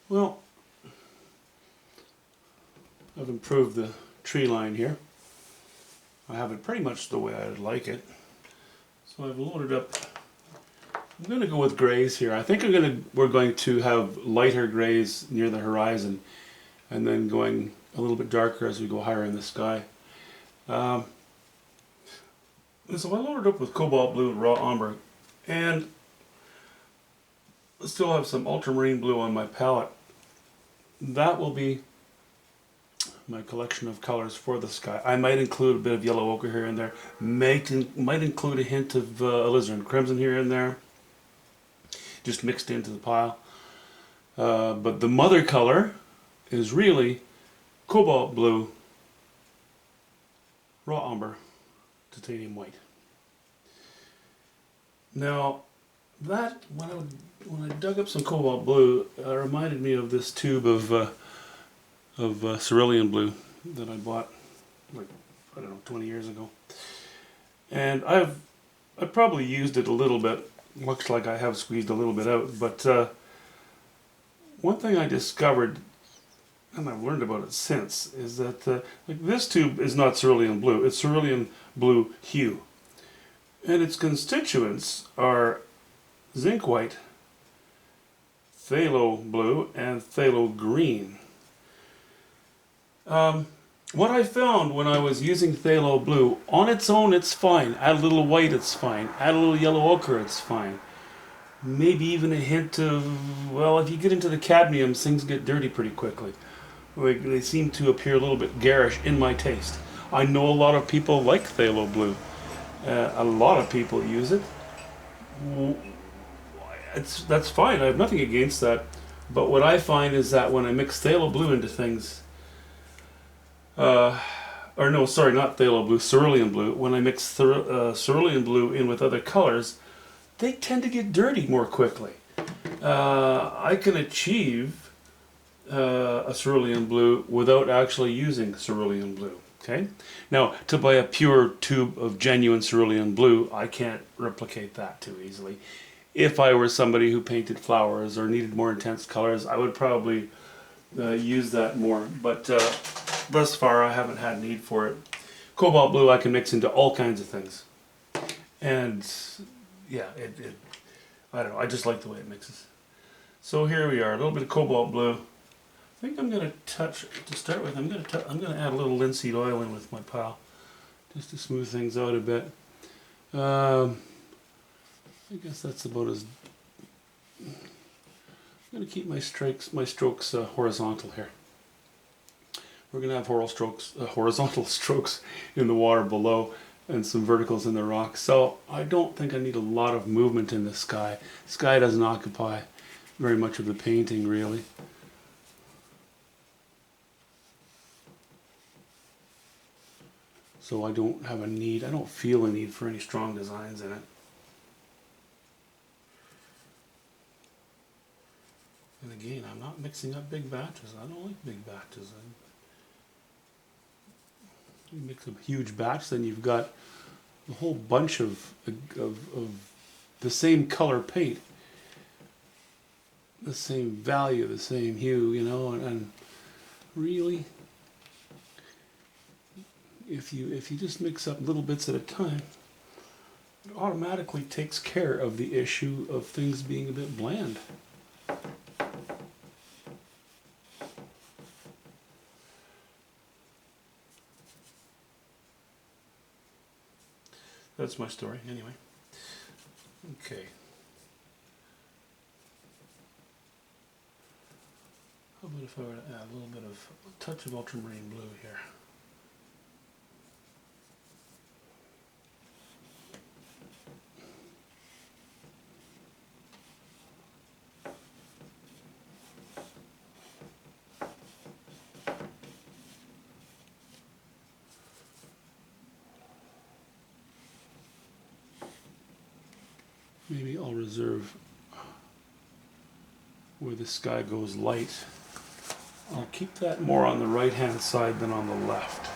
Well, I've improved the tree line here. I have it pretty much the way I'd like it. So I've loaded up. I'm going to go with grays here. I think we're going to have lighter grays near the horizon, and then going a little bit darker as we go higher in the sky. Um, so I loaded up with cobalt blue and raw umber, and I still have some ultramarine blue on my palette. That will be my collection of colors for the sky. I might include a bit of yellow ochre here and there. Might include a hint of alizarin crimson here and there, just mixed into the pile. But the mother color is really cobalt blue, raw umber, titanium white. Now, that when I dug up some cobalt blue, it reminded me of this tube of cerulean blue that I bought, like, I don't know, 20 years ago. And I probably used it a little bit. Looks like I have squeezed a little bit out, but one thing I discovered, and I've learned about it since, is that like, this tube is not cerulean blue; it's cerulean blue hue, and its constituents are zinc white, phthalo blue, and phthalo green. What I found when I was using phthalo blue, on its own it's fine. Add a little white, it's fine. Add a little yellow ochre, it's fine. Maybe even a hint of, well, if you get into the cadmiums, things get dirty pretty quickly. Like, they seem to appear a little bit garish in my taste. I know a lot of people like phthalo blue. A lot of people use it. That's fine. I have nothing against that. But what I find is that when I mix phthalo blue into things, or no, sorry, not phthalo blue, cerulean blue. When I mix cerulean blue in with other colors, they tend to get dirty more quickly. I can achieve a cerulean blue without actually using cerulean blue. Okay. Now, to buy a pure tube of genuine cerulean blue, I can't replicate that too easily. If I were somebody who painted flowers or needed more intense colors, I would probably use that more. But thus far, I haven't had need for it. Cobalt blue I can mix into all kinds of things, and yeah, I don't know. I just like the way it mixes. So here we are, a little bit of cobalt blue. I think I'm going to start with. I'm going to add a little linseed oil in with my pile, just to smooth things out a bit. I guess that's about as. I'm going to keep my strokes horizontal here. We're going to have horizontal strokes in the water below, and some verticals in the rock. So I don't think I need a lot of movement in the sky. The sky doesn't occupy very much of the painting, really. So I don't feel a need for any strong designs in it. And again, I'm not mixing up big batches. I don't like big batches. You mix a huge batch, then you've got a whole bunch of the same color paint, the same value, the same hue, and really, if you just mix up little bits at a time, it automatically takes care of the issue of things being a bit bland. That's my story, anyway. Okay. How about if I were to add a little bit of a touch of ultramarine blue here? Maybe I'll reserve where the sky goes light. I'll keep that more on the right hand side than on the left.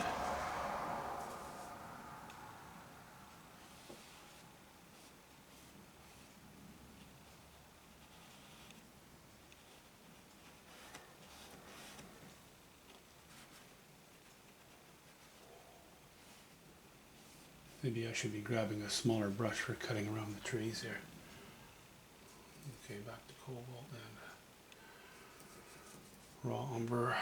Maybe I should be grabbing a smaller brush for cutting around the trees here. Okay, back to cobalt and raw umber.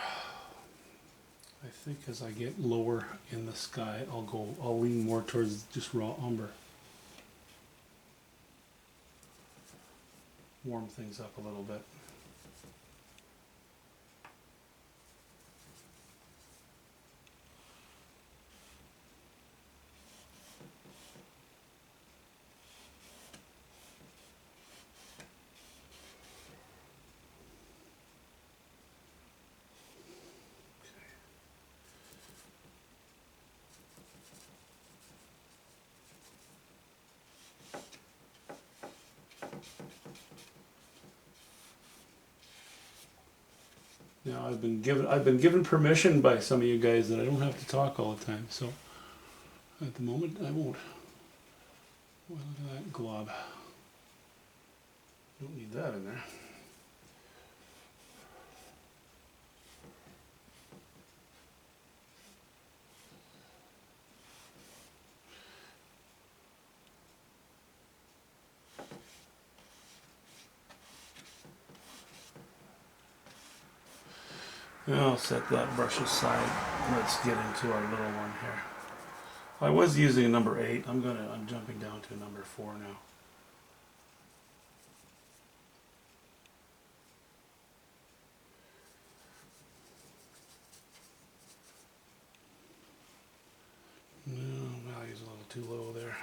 I think as I get lower in the sky, I'll lean more towards just raw umber. Warm things up a little bit. Now I've been given permission by some of you guys that I don't have to talk all the time, so at the moment I won't. Well, look at that glob. Don't need that in there. I'll set that brush aside. Let's get into our little one here. I was using a number 8. I'm jumping down to a number 4 now. No, value's a little too low there.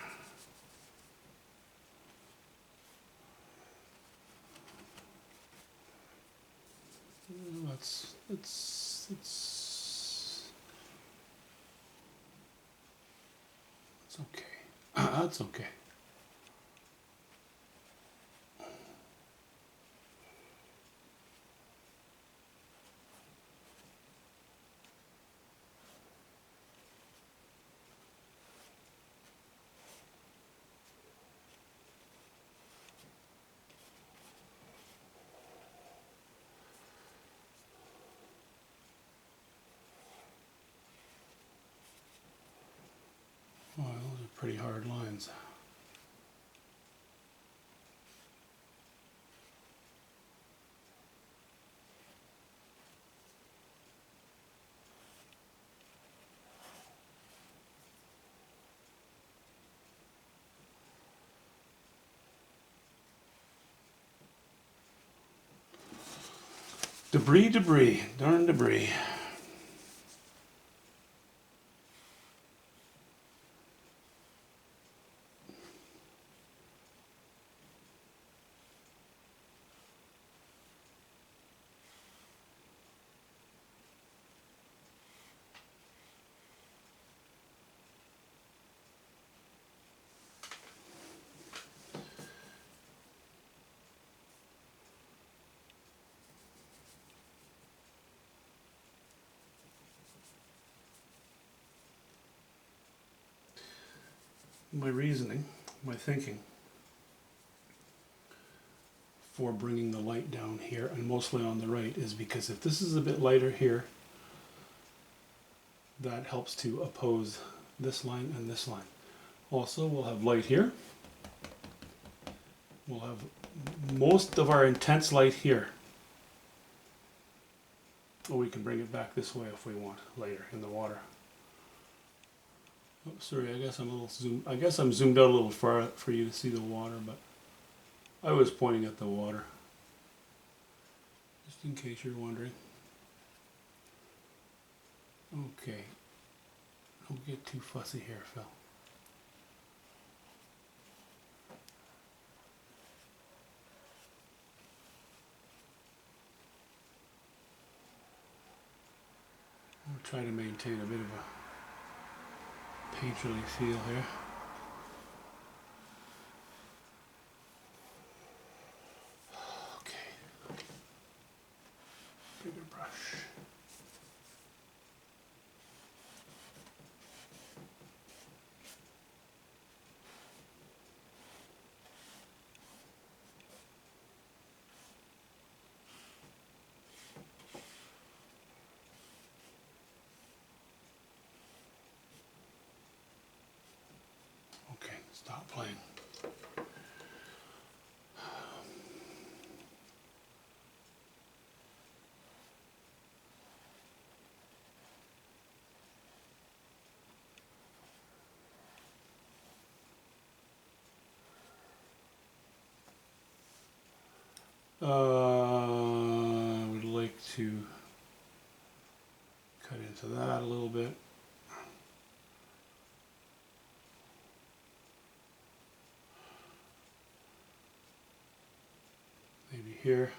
That's okay. That's okay. Well, those are pretty hard lines. Debris, darn debris. My reasoning, my thinking for bringing the light down here and mostly on the right is because if this is a bit lighter here, that helps to oppose this line and this line. Also, we'll have light here. We'll have most of our intense light here. Or we can bring it back this way if we want later in the water. Oh, sorry, I guess I'm zoomed out a little far for you to see the water, but I was pointing at the water. Just in case you're wondering. Okay. Don't get too fussy here, Phil. I'll try to maintain a bit of a painterly feel here. Okay. Bigger brush. Stop playing. I would like to cut into that a little bit. Maybe here.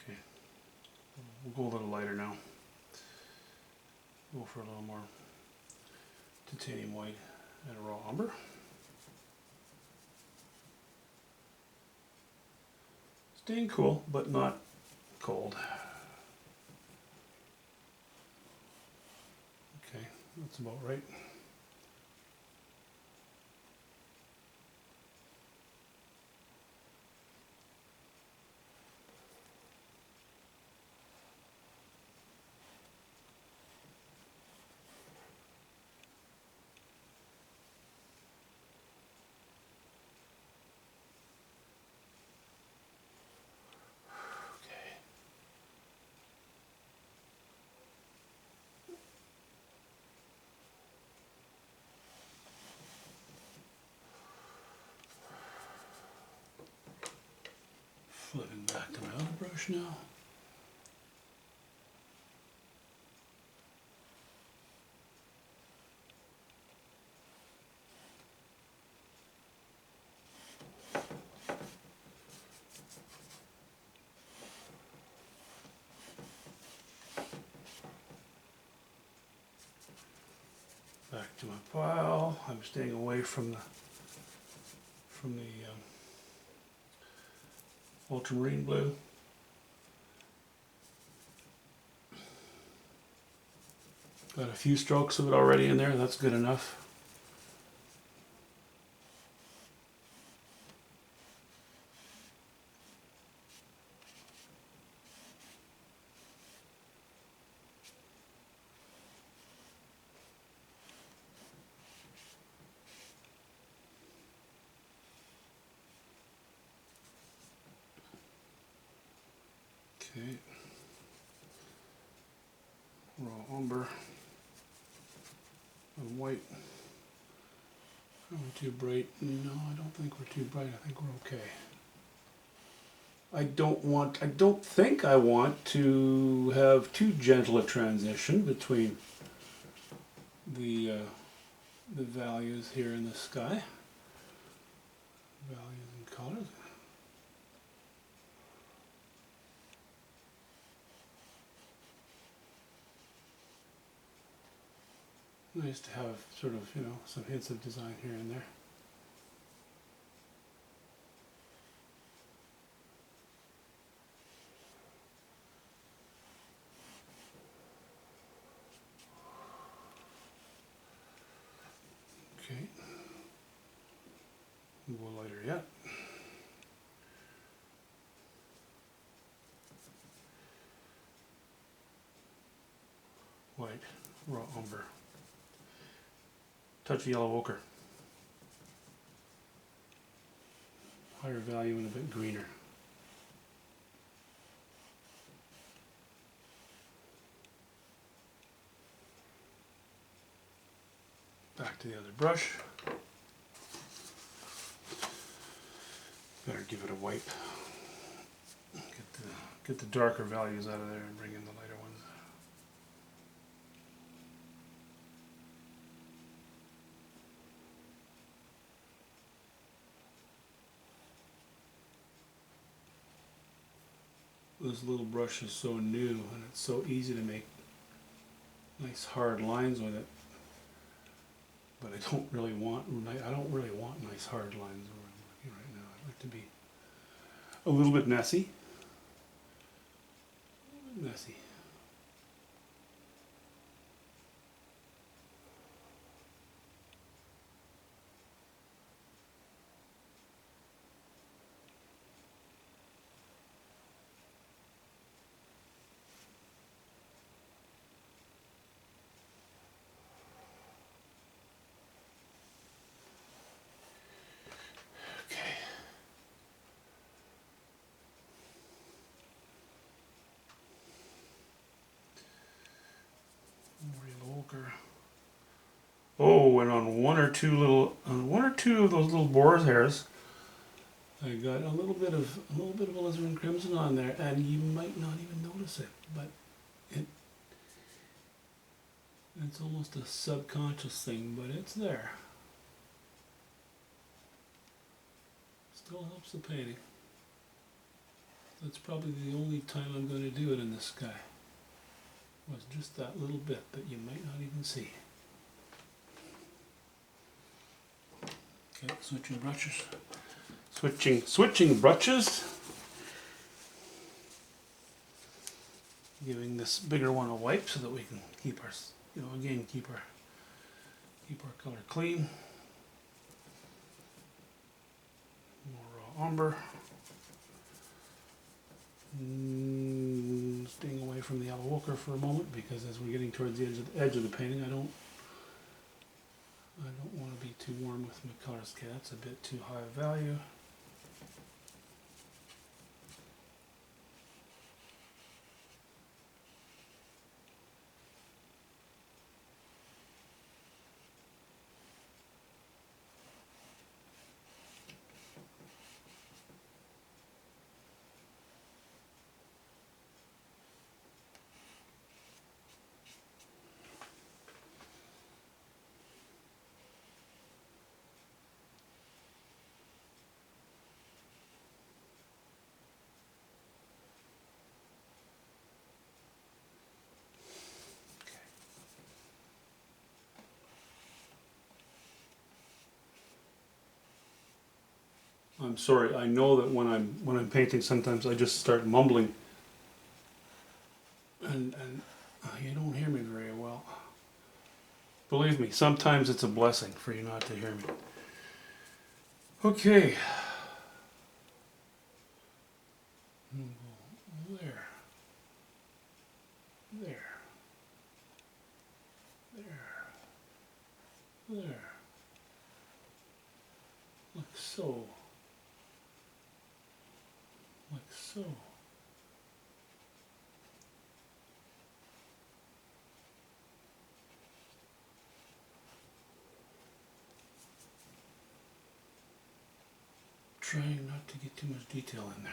Okay, we'll go a little lighter now. Go for a little more titanium white and a raw umber. Staying cool, but not cold. Okay, that's about right. Flipping back to my other brush now. Back to my pile. I'm staying away from the ultramarine blue. Got a few strokes of it already in there. That's good enough. Okay. Raw umber and white. Are we too bright? No, I don't think we're too bright. I think we're okay. I don't think I want to have too gentle a transition between the values here in the sky. Values and colors. Nice to have sort of, you know, some hints of design here and there. Okay. We'll go lighter yet. White, raw umber. Touch of yellow ochre. Higher value and a bit greener. Back to the other brush. Better give it a wipe. Get the darker values out of there and bring in the lighter ones. This little brush is so new and it's so easy to make nice hard lines with it. But I don't really want nice hard lines where I'm working right now. I'd like to be a little bit messy. Messy. Oh, and on one or two of those little boar's hairs, I got a little bit of alizarin crimson on there, and you might not even notice it, but it's almost a subconscious thing, but it's there. Still helps the painting. That's probably the only time I'm going to do it in the sky. Was just that little bit that you might not even see. Okay, switching brushes. Switching brushes. Giving this bigger one a wipe so that we can keep our, keep our color clean. More raw umber. Staying away from the yellow ochre for a moment, because as we're getting towards the edge of the painting, I don't want to be too warm with my colors. Okay, that's a bit too high a value. I'm sorry. I know that when I'm painting, sometimes I just start mumbling, and you don't hear me very well. Believe me, sometimes it's a blessing for you not to hear me. Okay. There. Like so. Like so. Trying not to get too much detail in there.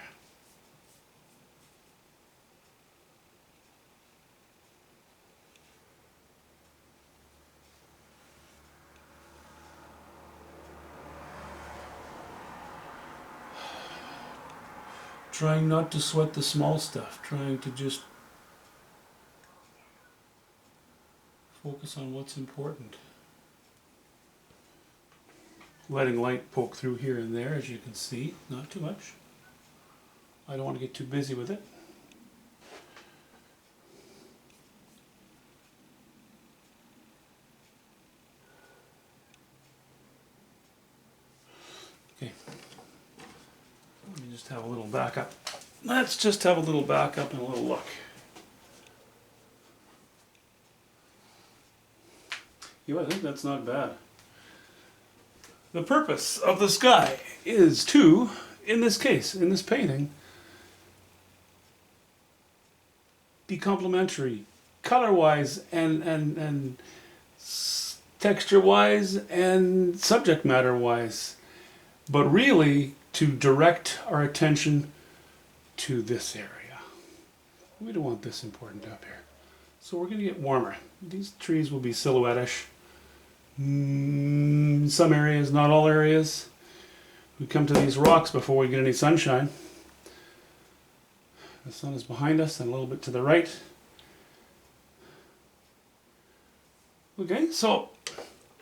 Trying not to sweat the small stuff, trying to just focus on what's important. Letting light poke through here and there, as you can see, not too much. I don't want to get too busy with it. Okay. Let me just have a little backup. Let's just have a little backup and a little look. Yeah, I think that's not bad. The purpose of the sky is to, in this case, in this painting, be complementary, color-wise and texture-wise and subject matter-wise, but really to direct our attention to this area. We don't want this important up here. So we're going to get warmer. These trees will be silhouette-ish. Some areas, not all areas. We come to these rocks before we get any sunshine. The sun is behind us and a little bit to the right. Okay, so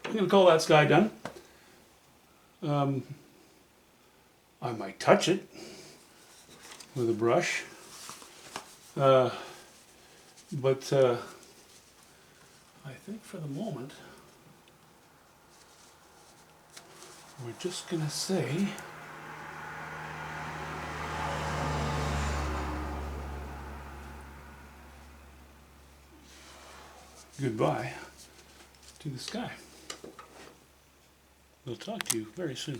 I'm going to call that sky done. I might touch it with a brush. But I think for the moment, we're just going to say goodbye to the sky. We'll talk to you very soon.